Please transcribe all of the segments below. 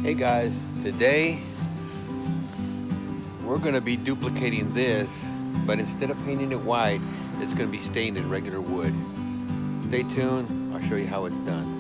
Hey guys, today we're going to be duplicating this, but instead of painting it white, it's going to be stained in regular wood. Stay tuned, I'll show you how it's done.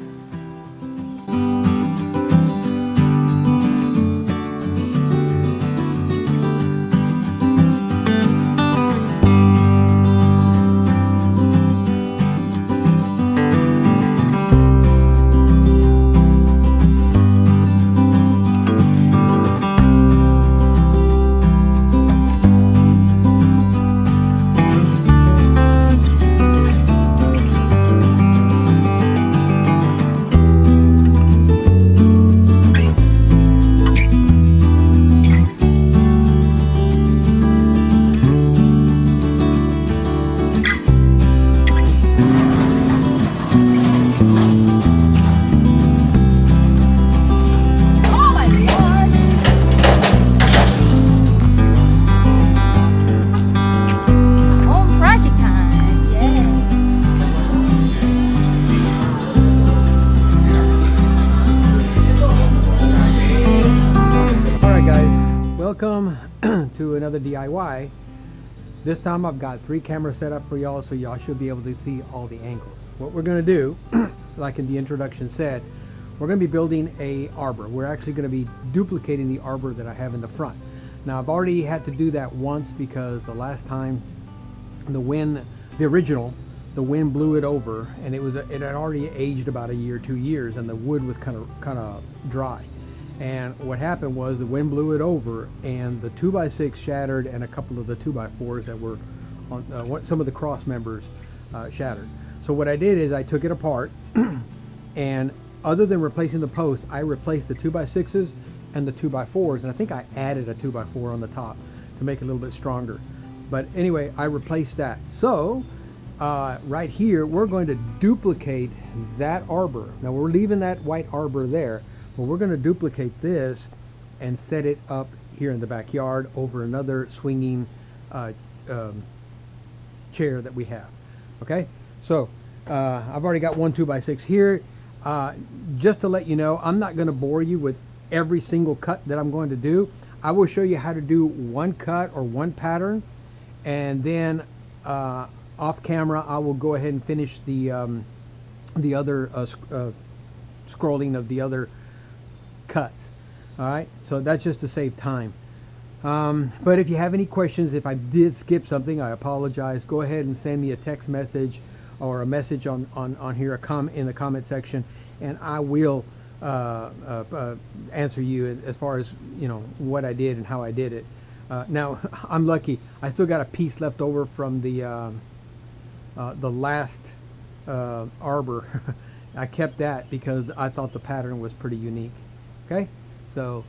Welcome to another DIY. This time I've got 3 cameras set up for y'all, so y'all should be able to see all the angles. What we're going to do, like in the introduction said, we're going to be building a arbor. We're actually going to be duplicating the arbor that I have in the front. Now I've already had to do that once because the last time the wind blew it over, and it had already aged about a year, 2 years, and the wood was kind of dry. And what happened was the wind blew it over, and the 2x6 shattered, and a couple of the 2x4s that were on some of the cross members shattered. So what I did is I took it apart, and other than replacing the post, I replaced the 2x6s and the 2x4s, and I think I added a 2x4 on the top to make it a little bit stronger. But anyway, I replaced that. So right here, we're going to duplicate that arbor. Now we're leaving that white arbor there. Well, we're going to duplicate this and set it up here in the backyard over another swinging chair that we have. Okay, so I've already got one 2x6 here. Just to let you know, I'm not going to bore you with every single cut that I'm going to do. I will show you how to do one cut or one pattern, and then off camera I will go ahead and finish the other scrolling of the other cuts. All right, so that's just to save time. But if you have any questions, if I did skip something, I apologize. Go ahead and send me a text message or a message on here, in the comment section, and I will answer you as far as what I did and how I did it. Now I'm lucky. I still got a piece left over from the last arbor. I kept that because I thought the pattern was pretty unique. Okay, so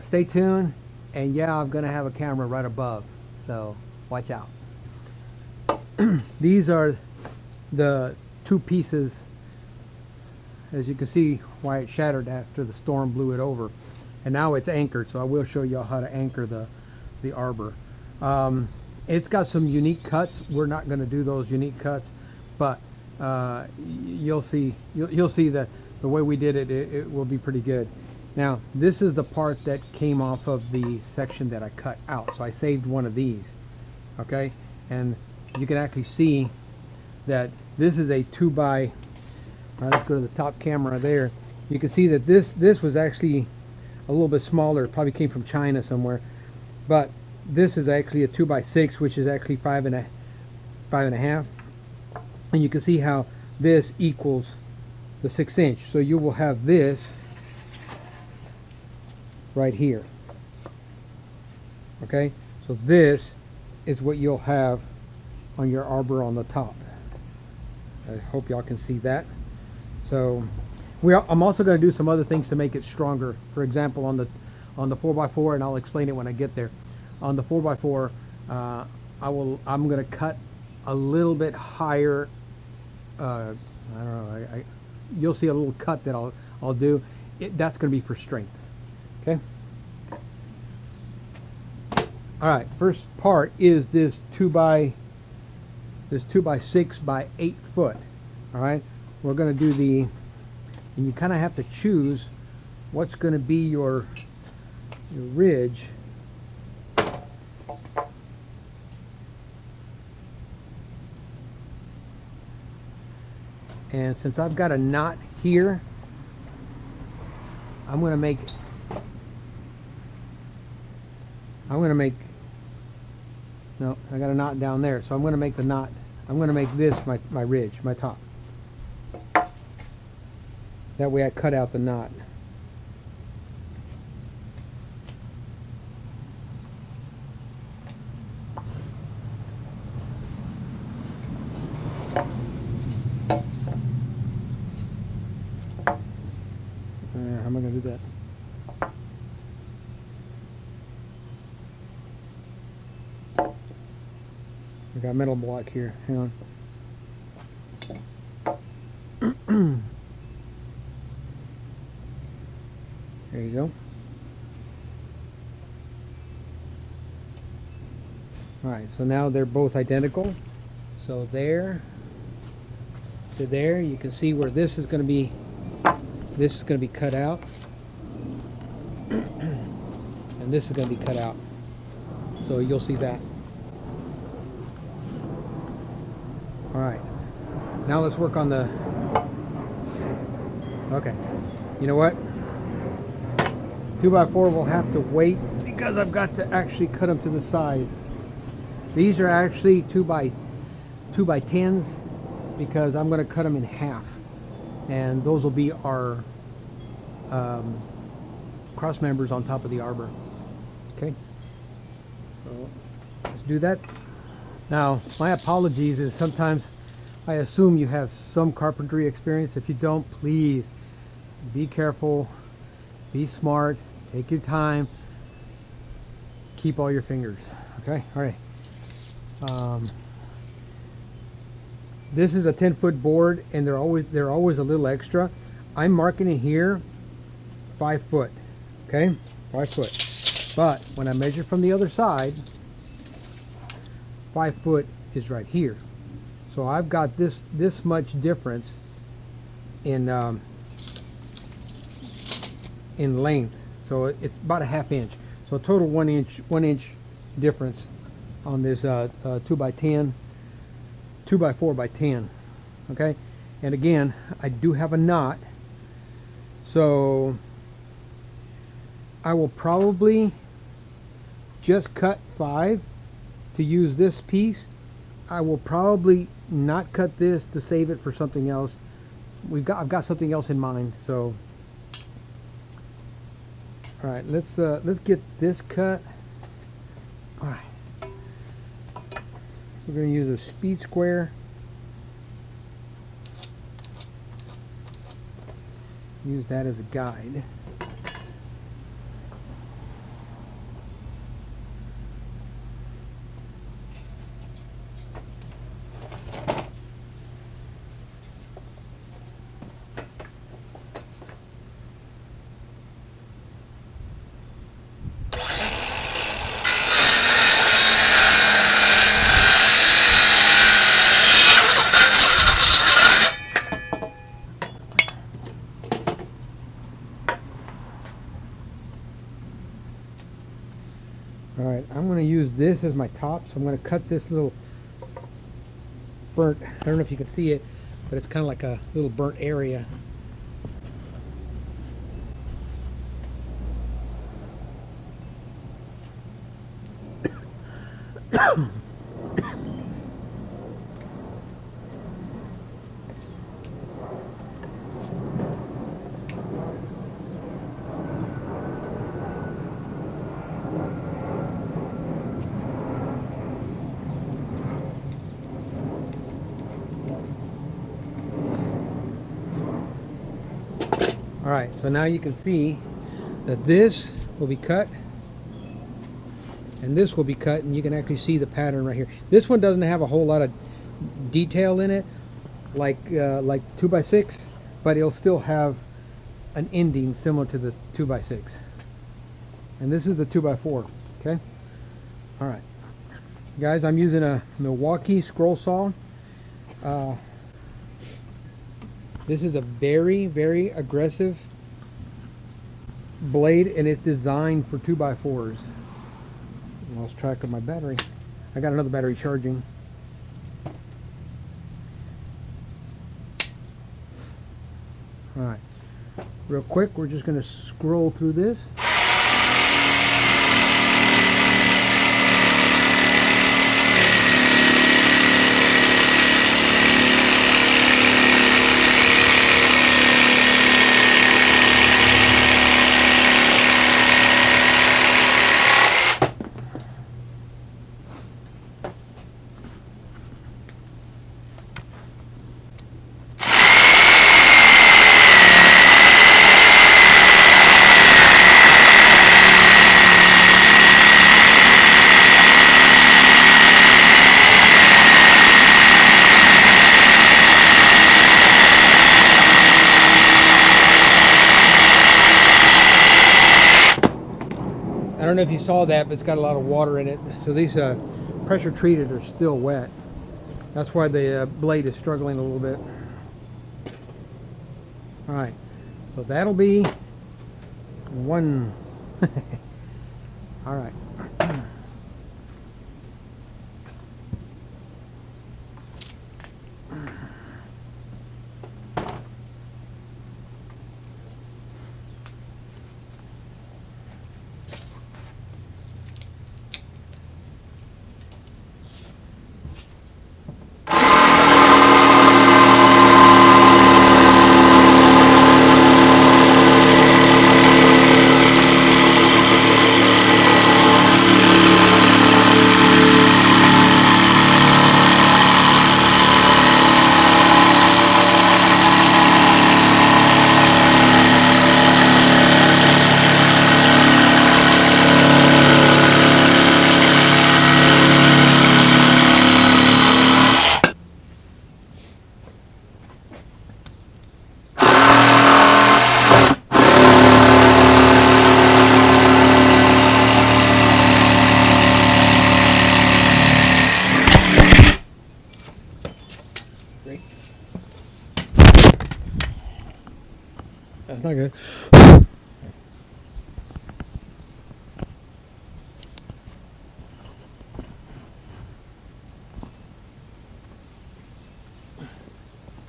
stay tuned, and yeah, I'm gonna have a camera right above, so watch out. These are the 2 pieces. As you can see, why it shattered after the storm blew it over, and now it's anchored. So I will show y'all how to anchor the arbor. It's got some unique cuts. We're not going to do those unique cuts, but you'll see that the way we did it, it will be pretty good. Now this is the part that came off of the section that I cut out, so I saved one of these. Okay, and you can actually see that this is a 2x. Let's go to the top camera there. You can see that this was actually a little bit smaller. It probably came from China somewhere, but this is actually a 2x6, which is actually 5.5, and you can see how this equals the 6-inch. So you will have this right here. Okay, so this is what you'll have on your arbor on the top. I hope y'all can see that. So I'm also going to do some other things to make it stronger. For example, on the 4x4, and I'll explain it when I get there. On the 4x4, I'm going to cut a little bit higher. I don't know. You'll see a little cut that I'll do. That's going to be for strength. Okay. All right. First part is this 2x6 by 8 foot. All right. We're going to do and you kind of have to choose what's going to be your ridge. And since I've got a knot here, I'm going to make no, I got a knot down there, so I'm going to make the knot. I'm going to make this my ridge, my top. That way I cut out the knot. How am I going to do that? I got a metal block here. Hang on. There you go. Alright, so now they're both identical. So there to there, you can see where this is going to be cut out. And this is going to be cut out. So you'll see that. Alright. Now let's work on the... Okay. You know what? 2x4 will have to wait because I've got to actually cut them to the size. These are actually 2x10s because I'm going to cut them in half. And those will be our cross members on top of the arbor. Okay. So let's do that. Now, my apologies is sometimes I assume you have some carpentry experience. If you don't, please be careful, be smart, take your time, keep all your fingers. Okay, all right. This is a 10-foot board, and they're always a little extra. I'm marking it here 5 foot. Okay, 5 foot. But when I measure from the other side, 5 foot is right here. So I've got this much difference in length. So it's about a ½ inch. So total 1 inch difference on this 2x10, 2x4x10. Okay, and again, I do have a knot, so I will probably just cut 5 to use this piece. I will probably not cut this to save it for something else. I've got something else in mind. So, all right, let's get this cut. All right, we're going to use a speed square. Use that as a guide. Alright, I'm going to use this as my top, so I'm going to cut this little burnt, I don't know if you can see it, but it's kind of like a little burnt area. Alright, so now you can see that this will be cut and this will be cut, and you can actually see the pattern right here. This one doesn't have a whole lot of detail in it like 2x6, but it'll still have an ending similar to the 2x6. And this is the 2x4. Okay? Alright. Guys, I'm using a Milwaukee scroll saw. This is a very, very aggressive blade, and it's designed for 2x4s. Lost track of my battery. I got another battery charging. Alright, real quick, we're just going to scroll through this. I don't know if you saw that, but it's got a lot of water in it. So these pressure treated are still wet. That's why the blade is struggling a little bit. All right, so that'll be one. All right. That's not good.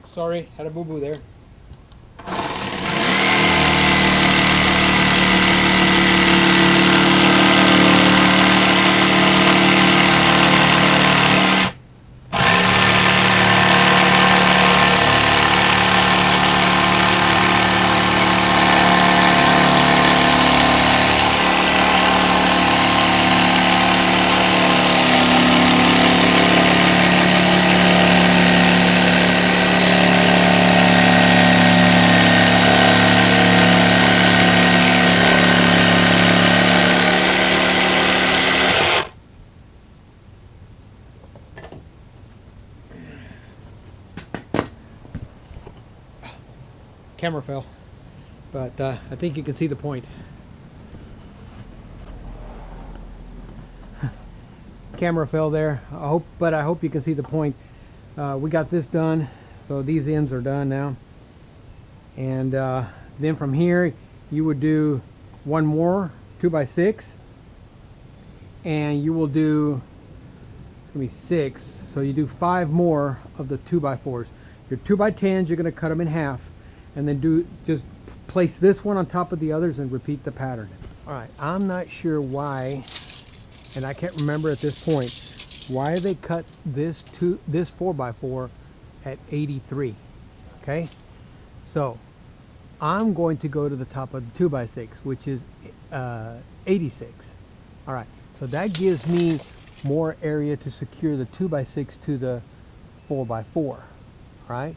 Sorry, had a boo-boo there. Camera fell, but I think you can see the point. Camera fell there. I hope you can see the point. We got this done, so these ends are done now. And then from here, you would do one more 2x6, and you will do, it's gonna be 6. So you do 5 more of the 2x4s. Your 2x10s, you're gonna cut them in half, and then just place this one on top of the others and repeat the pattern. All right, I'm not sure why, and I can't remember at this point, why they cut this 4x4 at 83, okay? So I'm going to go to the top of the 2x6, which is 86. All right, so that gives me more area to secure the 2x6 to the 4x4, right?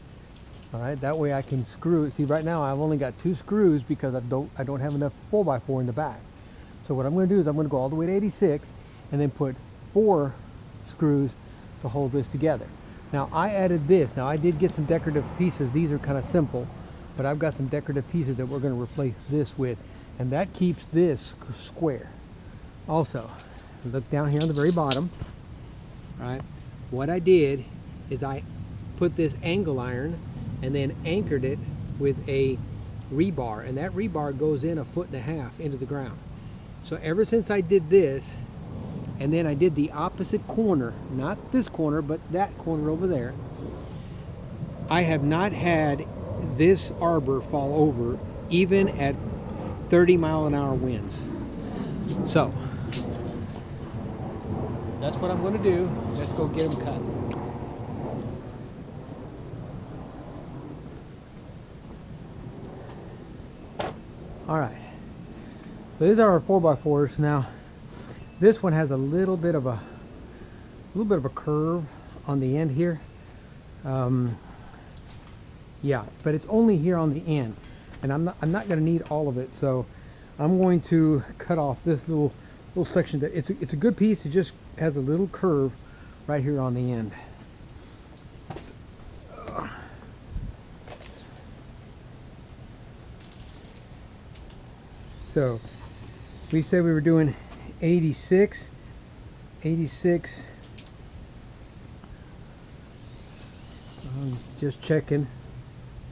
All right, that way I can screw it. See, right now I've only got 2 screws because I don't have enough 4x4 in the back. So what I'm going to do is I'm going to go all the way to 86 and then put 4 screws to hold this together. Now I added this. Now I did get some decorative pieces. These are kind of simple, but I've got some decorative pieces that we're going to replace this with, and that keeps this square. Also, look down here on the very bottom. All right, what I did is I put this angle iron and then anchored it with a rebar, and that rebar goes in 1.5 feet into the ground. So ever since I did this, and then I did the opposite corner, not this corner, but that corner over there, I have not had this arbor fall over even at 30-mile-an-hour winds. So that's what I'm going to do. Let's go get them cut. All right. So these are our 4x4s. Now, this one has a little bit of a curve on the end here. Yeah, but it's only here on the end, and I'm not going to need all of it. So I'm going to cut off this little section. That it's a good piece. It just has a little curve right here on the end. So we said we were doing 86. Just checking.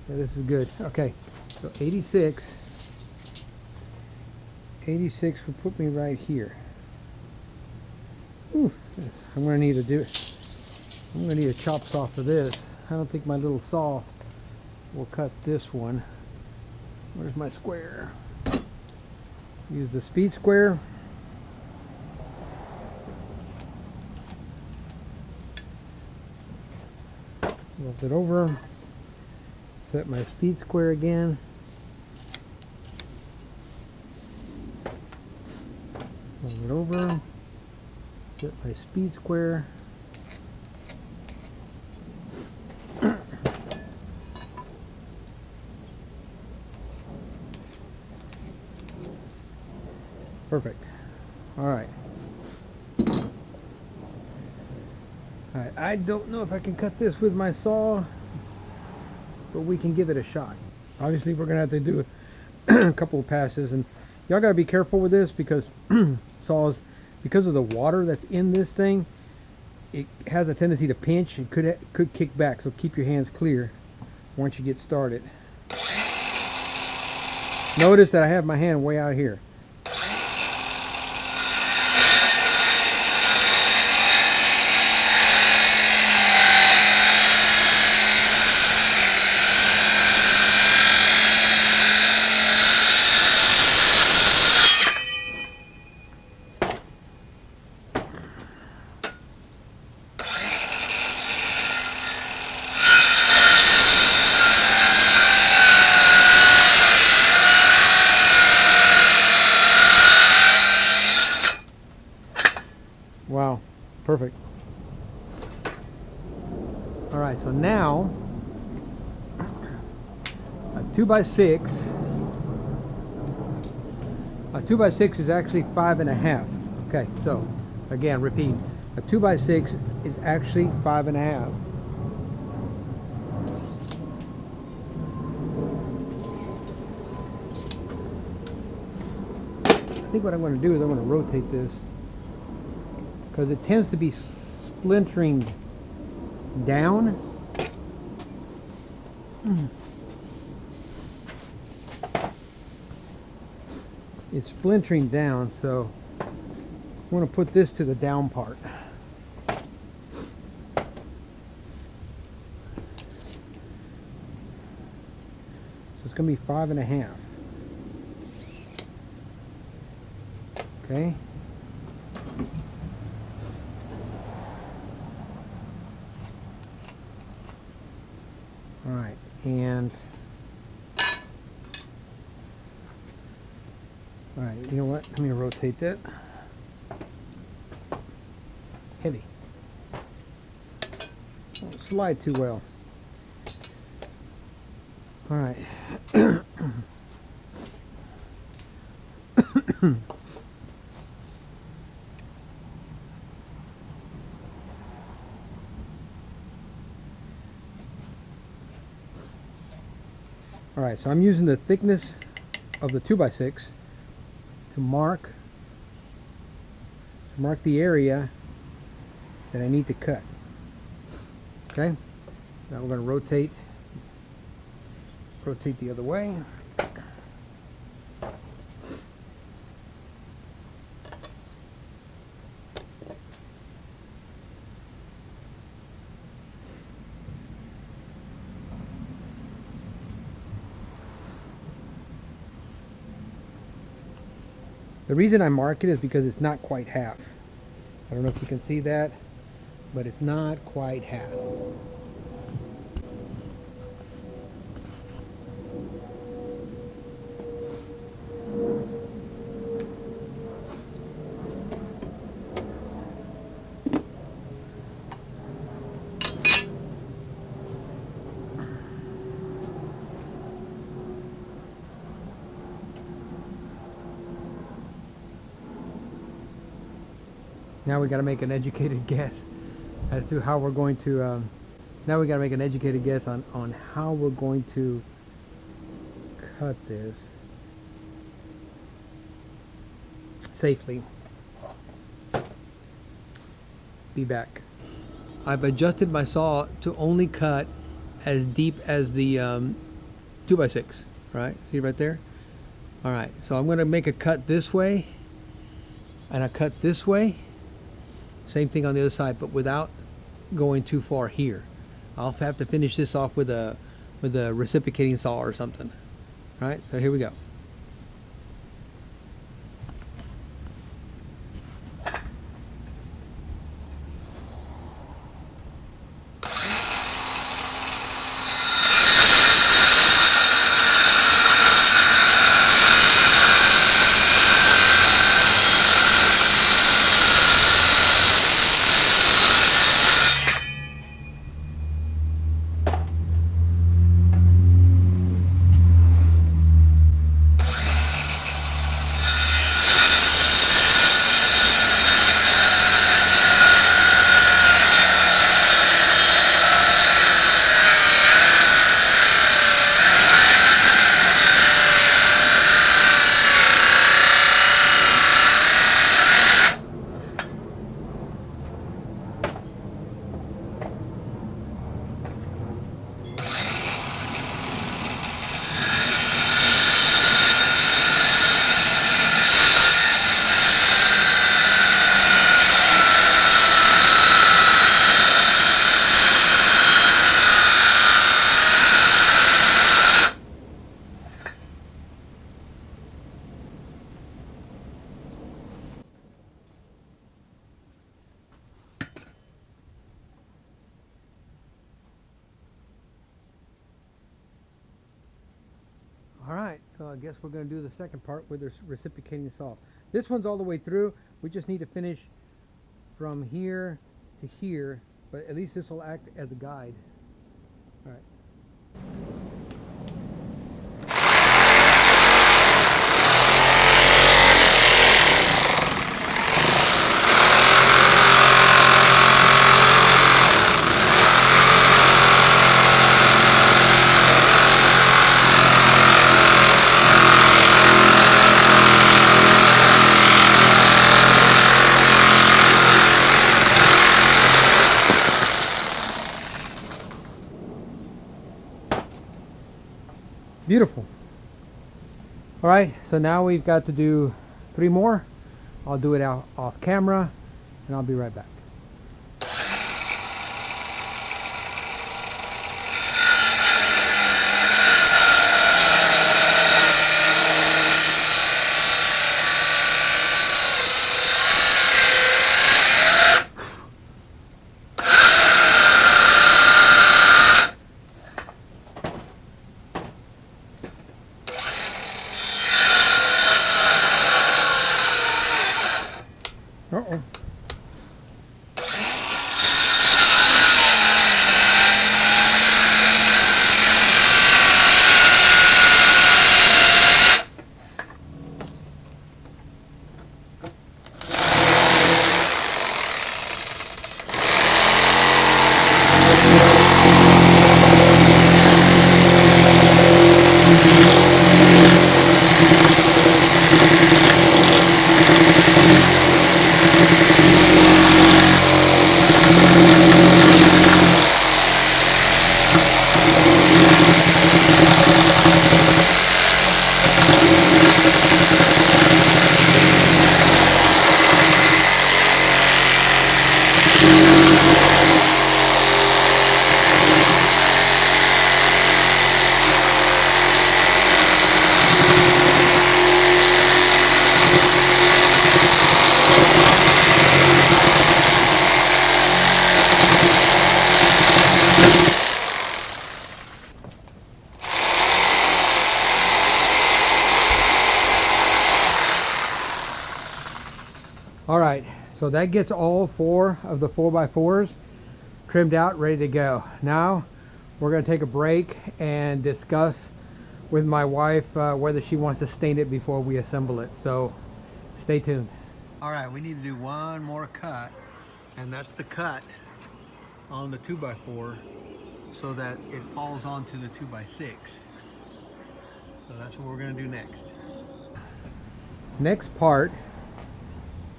Yeah, this is good. Okay, so 86 would put me right here. Ooh, I'm gonna need a chop saw for this. I don't think my little saw will cut this one. Where's my square? Use the speed square. Flip it over. Set my speed square again. Flip it over. Set my speed square. Perfect. All right. All right. I don't know if I can cut this with my saw, but we can give it a shot. Obviously, we're gonna have to do a couple of passes, and y'all gotta be careful with this because saws, because of the water that's in this thing, it has a tendency to pinch and could kick back. So keep your hands clear once you get started. Notice that I have my hand way out here. Wow, perfect. All right, so now a 2x6. A 2x6 is actually 5.5. Okay, so again, repeat. A 2x6 is actually 5.5. I think what I'm going to do is I'm going to rotate this, because it tends to be splintering down. It's splintering down, so I want to put this to the down part. So it's going to be 5.5. Okay. All right, and all right, you know what? Let me rotate that. Heavy. Don't slide too well. All right. All right, so I'm using the thickness of the 2x6 to mark the area that I need to cut. Okay, now we're going to rotate the other way. The reason I mark it is because it's not quite half. I don't know if you can see that, but it's not quite half. Now we got to make an educated guess as to how we're going to. Now we got to make an educated guess on how we're going to cut this safely. Be back. I've adjusted my saw to only cut as deep as the 2x6. Right? See right there. All right. So I'm going to make a cut this way, and a cut this way. Same thing on the other side, but without going too far here. I'll have to finish this off with a reciprocating saw or something. All right, so here we go. Alright, so I guess we're going to do the second part with the reciprocating saw. This one's all the way through. We just need to finish from here to here, but at least this will act as a guide. Alright. Beautiful. All right, so now we've got to do 3 more. I'll do it off camera, and I'll be right back. Uh-oh. All right, so that gets all 4 of the 4x4s trimmed out, ready to go. Now we're going to take a break and discuss with my wife whether she wants to stain it before we assemble it. So stay tuned. All right, we need to do one more cut, and that's the cut on the 2x4 so that it falls onto the 2x6. So that's what we're going to do next. Next part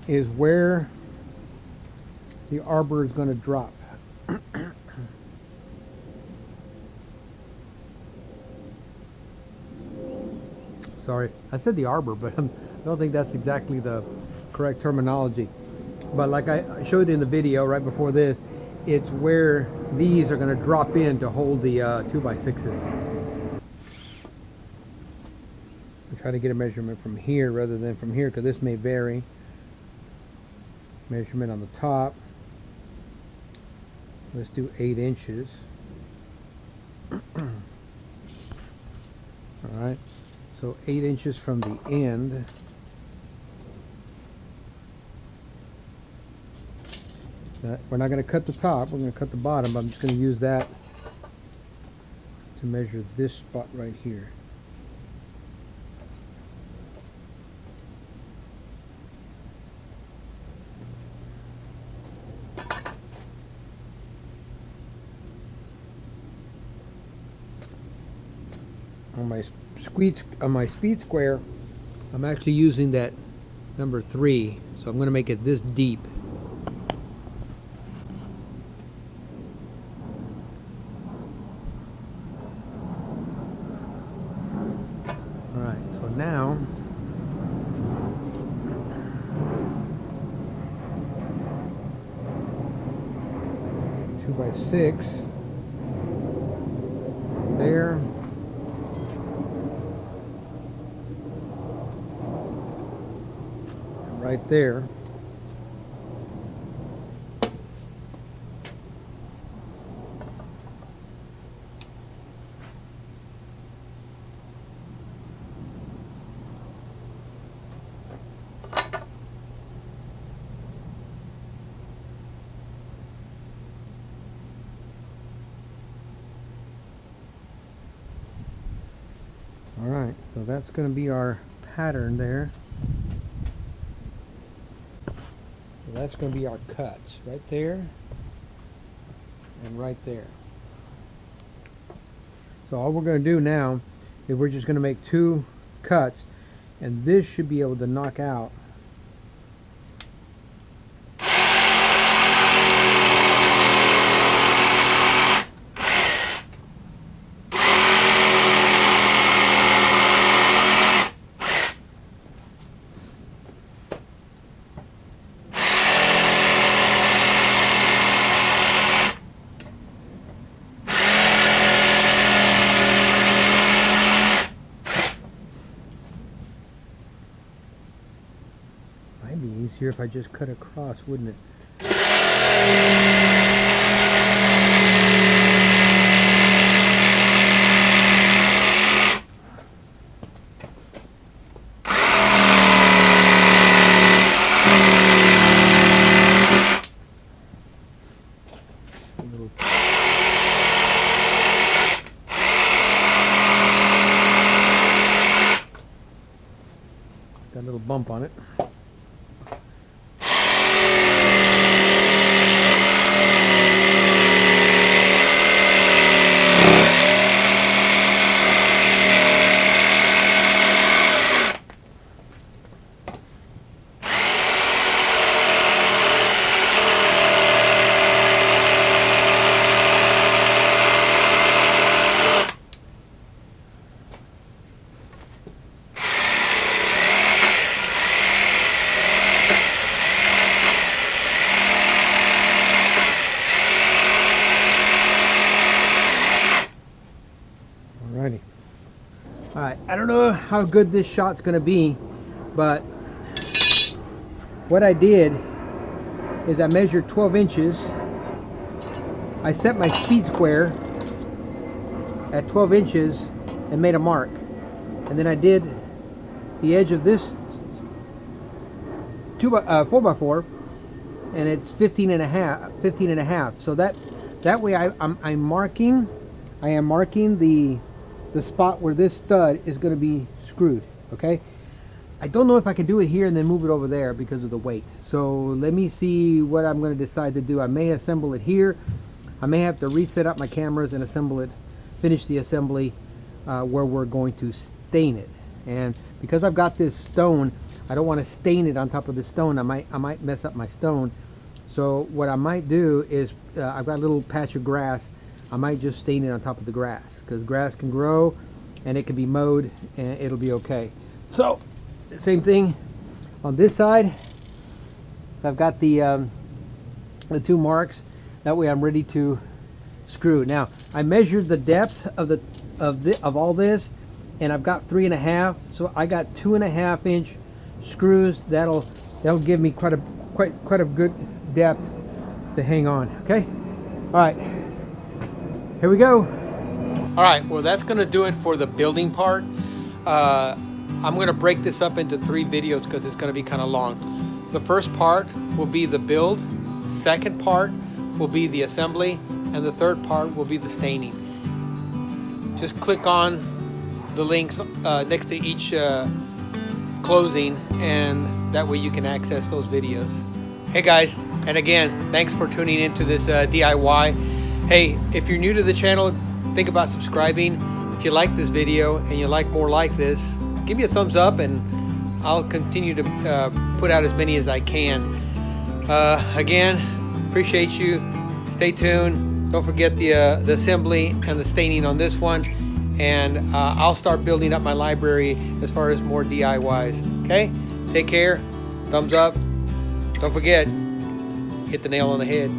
is where the arbor is going to drop. Sorry, I said the arbor, but I don't think that's exactly the correct terminology. But like I showed in the video right before this, it's where these are going to drop in to hold the 2x6s. I try to get a measurement from here rather than from here because this may vary. Measurement on the top. Let's do 8 inches. All right. So 8 inches from the end. We're not going to cut the top, we're going to cut the bottom, but I'm just going to use that to measure this spot right here. On my speed square, I'm actually using that number 3, so I'm going to make it this deep. All right, so now two by 6 there. Right there. All right, so that's going to be our pattern there. That's going to be our cuts right there and right there. So all we're going to do now is we're just going to make 2 cuts, and this should be able to knock out easier if I just cut across, wouldn't it? Got a little bump on it. Alright, I don't know how good this shot's going to be, but what I did is I measured 12 inches. I set my speed square at 12 inches and made a mark. And then I did the edge of this 4x4, and it's 15 and a half. So that way I am marking the spot where this stud is going to be screwed. Okay, I don't know if I can do it here and then move it over there because of the weight. So let me see what I'm going to decide to do. I may assemble it here. I may have to reset up my cameras and assemble it, finish the assembly where we're going to stain it. And because I've got this stone, I don't want to stain it on top of the stone. I might mess up my stone. So what I might do is, I've got a little patch of grass. I might just stain it on top of the grass, because grass can grow and it can be mowed and it'll be okay. So same thing on this side. So I've got the 2 marks. That way I'm ready to screw. Now I measured the depth of all this, and I've got 3.5. So I got 2.5 inch screws. That'll give me quite a good depth to hang on. Okay. All right. Here we go. All right. Well, that's gonna do it for the building part. I'm gonna break this up into 3 videos because it's gonna be kind of long. The first part will be the build. Second part will be the assembly, and the third part will be the staining. Just click on the links next to each closing, and that way you can access those videos. Hey guys, and again, thanks for tuning into this DIY. Hey, if you're new to the channel, think about subscribing. If you like this video and you like more like this, give me a thumbs up and I'll continue to put out as many as I can. Again, appreciate you. Stay tuned. Don't forget the assembly and the staining on this one. And I'll start building up my library as far as more DIYs. Okay? Take care. Thumbs up. Don't forget, hit the nail on the head.